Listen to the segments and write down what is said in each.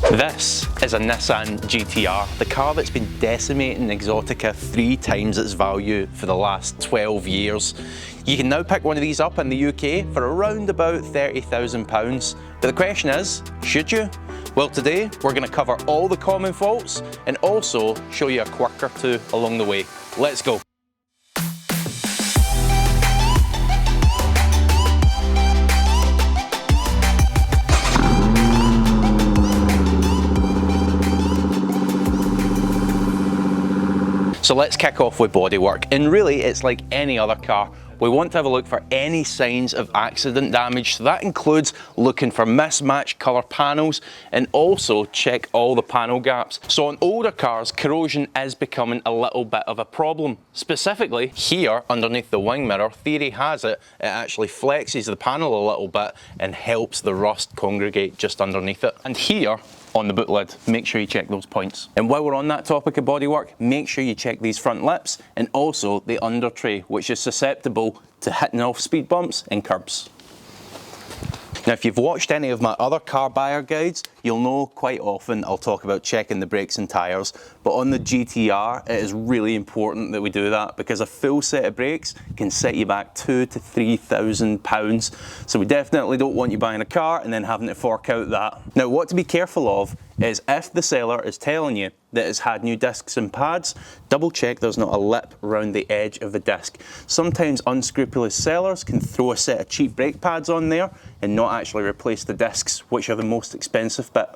This is a Nissan GT-R, the car that's been decimating Exotica 3 times its value for the last 12 years. You can now pick one of these up in the UK for around about £30,000. But the question is, should you? Well, today we're going to cover all the common faults and also show you a quirk or two along the way. Let's go. So let's kick off with bodywork, and really it's like any other car. We want to have a look for any signs of accident damage, so that includes looking for mismatched colour panels and also check all the panel gaps. So on older cars, corrosion is becoming a little bit of a problem. Specifically here underneath the wing mirror, theory has it actually flexes the panel a little bit and helps the rust congregate just underneath it. And here on the boot lid, make sure you check those points. And while we're on that topic of bodywork, make sure you check these front lips and also the under tray, which is susceptible to hitting off speed bumps and curbs. Now, if you've watched any of my other car buyer guides, you'll know quite often I'll talk about checking the brakes and tyres, but on the GT-R it is really important that we do that because a full set of brakes can set you back £2,000 to £3,000. So we definitely don't want you buying a car and then having to fork out that. Now, what to be careful of is if the seller is telling you that it's had new discs and pads, double check there's not a lip around the edge of the disc. Sometimes unscrupulous sellers can throw a set of cheap brake pads on there and not actually replace the discs, which are the most expensive bit.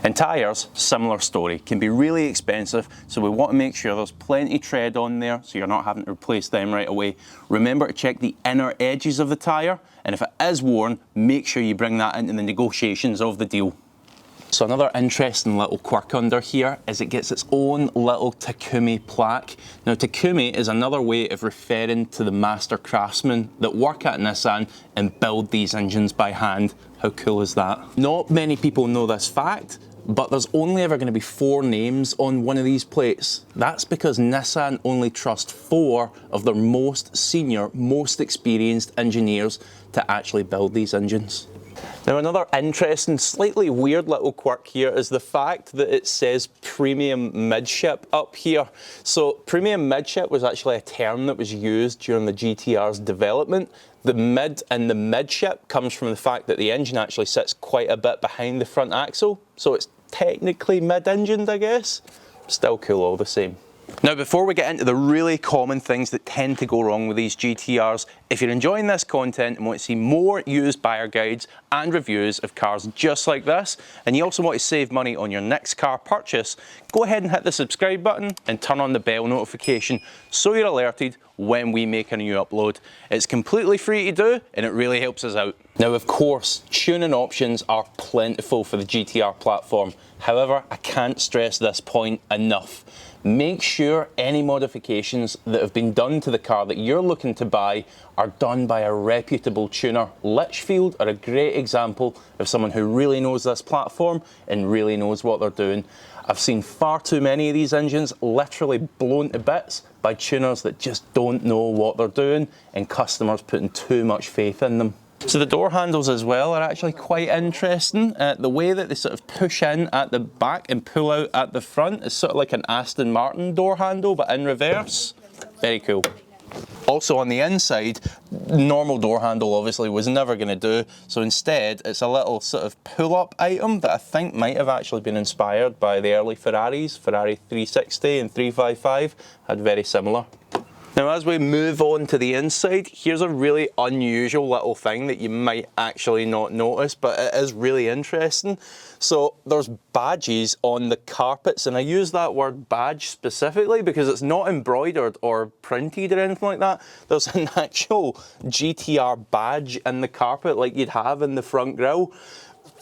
And tyres, similar story, can be really expensive, so we want to make sure there's plenty tread on there so you're not having to replace them right away. Remember to check the inner edges of the tyre, and if it is worn, make sure you bring that into the negotiations of the deal. So another interesting little quirk under here is it gets its own little Takumi plaque. Now, Takumi is another way of referring to the master craftsmen that work at Nissan and build these engines by hand. How cool is that? Not many people know this fact, but there's only ever going to be 4 names on one of these plates. That's because Nissan only trust 4 of their most senior, most experienced engineers to actually build these engines. Now, another interesting, slightly weird little quirk here is the fact that it says premium midship up here. So premium midship was actually a term that was used during the GT-R's development. The mid and the midship comes from the fact that the engine actually sits quite a bit behind the front axle, so it's technically mid-engined, I guess. Still cool all the same. Now, before we get into the really common things that tend to go wrong with these GT-Rs, if you're enjoying this content and want to see more used buyer guides and reviews of cars just like this, and you also want to save money on your next car purchase, go ahead and hit the subscribe button and turn on the bell notification so you're alerted when we make a new upload. It's completely free to do and it really helps us out. Now, of course, tuning options are plentiful for the GT-R platform. However, I can't stress this point enough. Make sure any modifications that have been done to the car that you're looking to buy are done by a reputable tuner. Litchfield are a great example of someone who really knows this platform and really knows what they're doing. I've seen far too many of these engines literally blown to bits by tuners that just don't know what they're doing and customers putting too much faith in them. So the door handles as well are actually quite interesting. The way that they sort of push in at the back and pull out at the front is sort of like an Aston Martin door handle, but in reverse. Very cool. Also on the inside, normal door handle obviously was never going to do, so instead it's a little sort of pull-up item that I think might have actually been inspired by the early Ferraris. Ferrari 360 and 355 had very similar. Now, as we move on to the inside, here's a really unusual little thing that you might actually not notice, but it is really interesting. So there's badges on the carpets, and I use that word badge specifically because it's not embroidered or printed or anything like that. There's an actual GT-R badge in the carpet like you'd have in the front grille.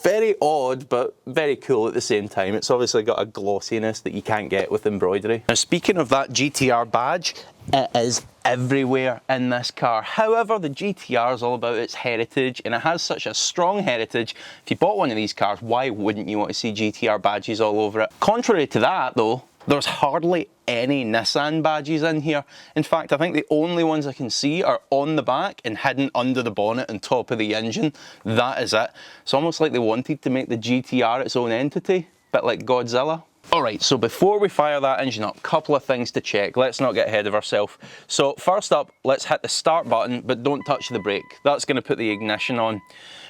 Very odd, but very cool at the same time. It's obviously got a glossiness that you can't get with embroidery. Now, speaking of that GT-R badge, it is everywhere in this car. However, the GT-R is all about its heritage, and it has such a strong heritage. If you bought one of these cars, why wouldn't you want to see GT-R badges all over it? Contrary to that, though, there's hardly any Nissan badges in here. In fact, I think the only ones I can see are on the back and hidden under the bonnet and top of the engine. That is it. It's almost like they wanted to make the GT-R its own entity. bit like Godzilla. Alright, so before we fire that engine up, a couple of things to check. Let's not get ahead of ourselves. So first up, let's hit the start button, but don't touch the brake. That's going to put the ignition on.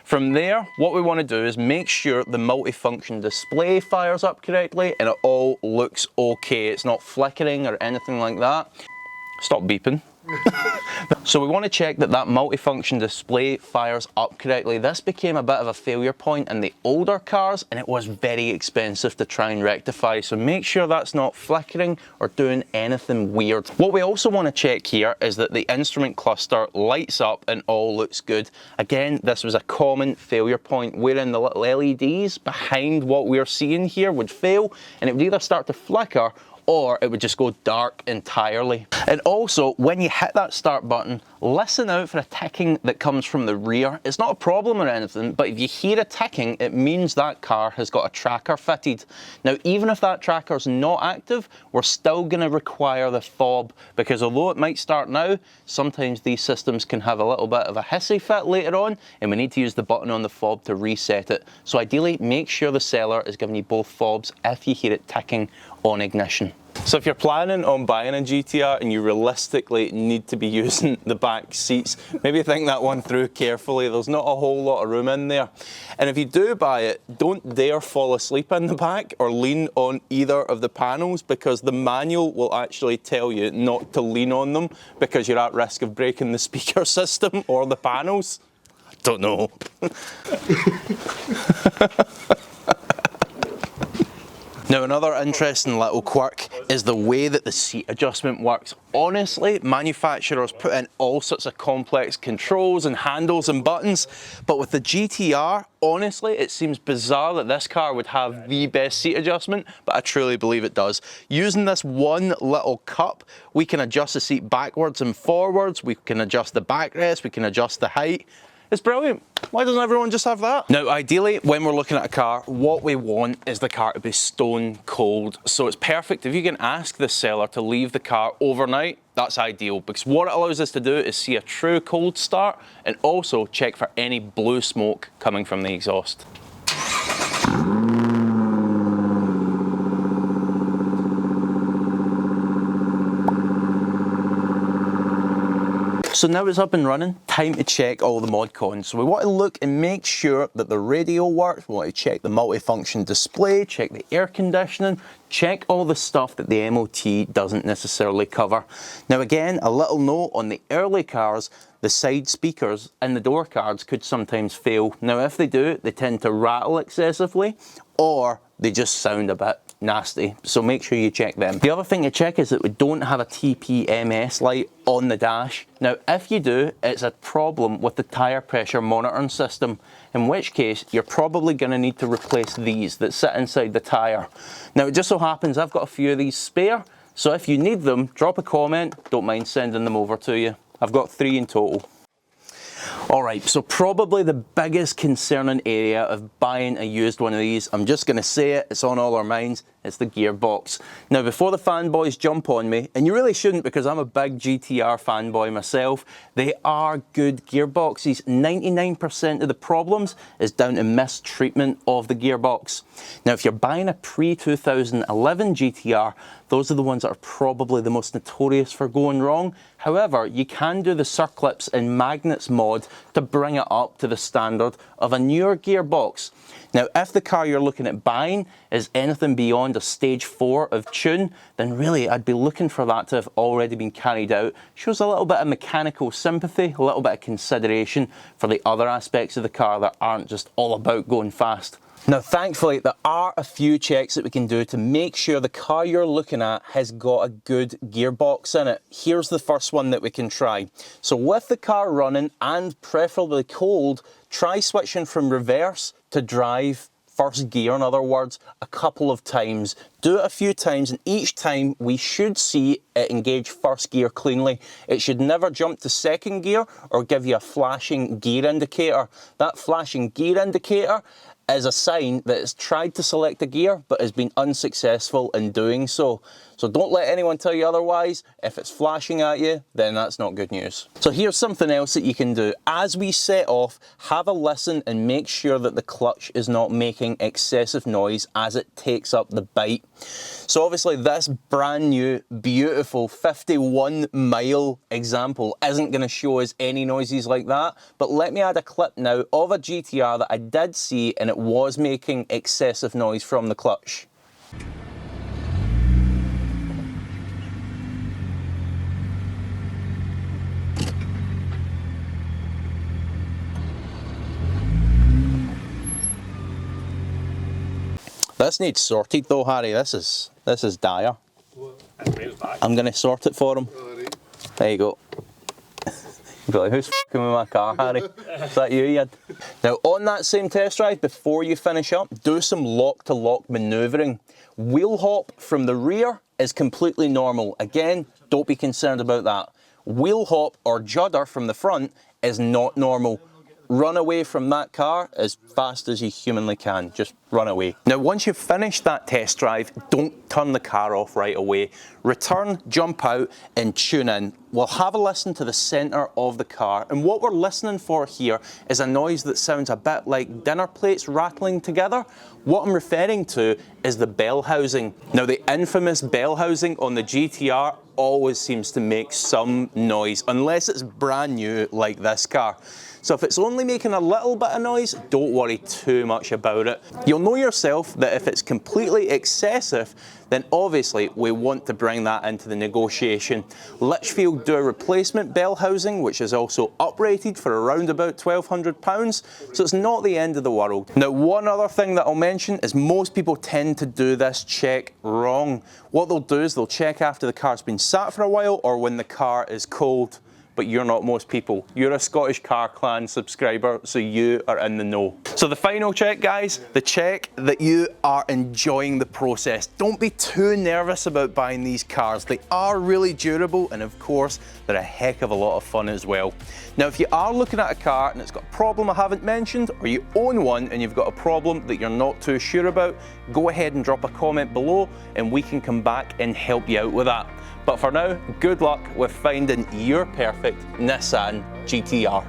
From there, what we want to do is make sure the multifunction display fires up correctly and it all looks okay. It's not flickering or anything like that. Stop beeping. So we want to check that that multifunction display fires up correctly. This became a bit of a failure point in the older cars and it was very expensive to try and rectify, so make sure that's not flickering or doing anything weird. What we also want to check here is that the instrument cluster lights up and all looks good. Again, this was a common failure point wherein the little LEDs behind what we're seeing here would fail and it would either start to flicker or it would just go dark entirely. And also, when you hit that start button, listen out for a ticking that comes from the rear. It's not a problem or anything, but if you hear a ticking, it means that car has got a tracker fitted. Now, even if that tracker's not active, we're still going to require the fob, because although it might start now, sometimes these systems can have a little bit of a hissy fit later on, and we need to use the button on the fob to reset it. So ideally, make sure the seller is giving you both fobs if you hear it ticking on ignition. So if you're planning on buying a GT-R and you realistically need to be using the back seats, maybe think that one through carefully. There's not a whole lot of room in there. And if you do buy it, don't dare fall asleep in the back or lean on either of the panels, because the manual will actually tell you not to lean on them because you're at risk of breaking the speaker system or the panels. I don't know. Now, another interesting little quirk is the way that the seat adjustment works. Honestly, manufacturers put in all sorts of complex controls and handles and buttons, but with the GT-R, honestly, it seems bizarre that this car would have the best seat adjustment, but I truly believe it does. Using this one little cup, we can adjust the seat backwards and forwards, we can adjust the backrest, we can adjust the height. It's brilliant. Why doesn't everyone just have that? Now, ideally, when we're looking at a car, what we want is the car to be stone cold. So it's perfect if you can ask the seller to leave the car overnight. That's ideal, because what it allows us to do is see a true cold start and also check for any blue smoke coming from the exhaust. So now it's up and running, time to check all the mod cons. So we want to look and make sure that the radio works, we want to check the multifunction display, check the air conditioning, check all the stuff that the MOT doesn't necessarily cover. Now again, a little note on the early cars, the side speakers and the door cards could sometimes fail. Now if they do, they tend to rattle excessively or they just sound a bit nasty, so make sure you check them. The other thing to check is that we don't have a TPMS light on the dash. Now if you do, it's a problem with the tyre pressure monitoring system, in which case you're probably going to need to replace these that sit inside the tyre. Now it just so happens I've got a few of these spare, so if you need them, drop a comment, don't mind sending them over to you. I've got 3 in total. Alright, so probably the biggest concerning area of buying a used one of these, I'm just going to say it, it's on all our minds, it's the gearbox. Now before the fanboys jump on me, and you really shouldn't because I'm a big GT-R fanboy myself, they are good gearboxes. 99% of the problems is down to mistreatment of the gearbox. Now if you're buying a pre-2011 GT-R, those are the ones that are probably the most notorious for going wrong. However, you can do the circlips and magnets mod to bring it up to the standard of a newer gearbox. Now, if the car you're looking at buying is anything beyond a stage 4 of tune, then really I'd be looking for that to have already been carried out. Shows a little bit of mechanical sympathy, a little bit of consideration for the other aspects of the car that aren't just all about going fast. Now thankfully there are a few checks that we can do to make sure the car you're looking at has got a good gearbox in it. Here's the first one that we can try. So with the car running and preferably cold, try switching from reverse to drive, first gear in other words, a couple of times. Do it a few times and each time we should see it engage first gear cleanly. It should never jump to second gear or give you a flashing gear indicator. That flashing gear indicator is a sign that it's tried to select a gear but has been unsuccessful in doing so. So don't let anyone tell you otherwise. If it's flashing at you, then that's not good news. So here's something else that you can do. As we set off, have a listen and make sure that the clutch is not making excessive noise as it takes up the bite. So obviously this brand new, beautiful 51 mile example isn't going to show us any noises like that, but let me add a clip now of a GT-R that I did see and it was making excessive noise from the clutch. This needs sorted though, Harry. This is dire. I'm going to sort it for him. There you go. You'll be like, who's f***ing with my car, Harry? Is that you, Yad? Now, on that same test drive, before you finish up, do some lock-to-lock manoeuvring. Wheel hop from the rear is completely normal. Again, don't be concerned about that. Wheel hop or judder from the front is not normal. Run away from that car as fast as you humanly can. Just run away. Now, once you've finished that test drive, don't turn the car off right away. Return, jump out and tune in. We'll have a listen to the centre of the car, and what we're listening for here is a noise that sounds a bit like dinner plates rattling together. What I'm referring to is the bell housing. Now, the infamous bell housing on the GT-R always seems to make some noise, unless it's brand new like this car. So if it's only making a little bit of noise, don't worry too much about it. You'll know yourself that if it's completely excessive, then obviously we want to bring that into the negotiation. Litchfield do a replacement bell housing, which is also uprated for around about £1,200, so it's not the end of the world. Now, one other thing that I'll mention is most people tend to do this check wrong. What they'll do is they'll check after the car's been sat for a while or when the car is cold. But you're not most people. You're a Scottish Car Clan subscriber, so you are in the know. So the final check, guys, the check that you are enjoying the process. Don't be too nervous about buying these cars. They are really durable, and of course, they're a heck of a lot of fun as well. Now, if you are looking at a car and it's got a problem I haven't mentioned, or you own one and you've got a problem that you're not too sure about, go ahead and drop a comment below and we can come back and help you out with that. But for now, good luck with finding your perfect Nissan GT-R.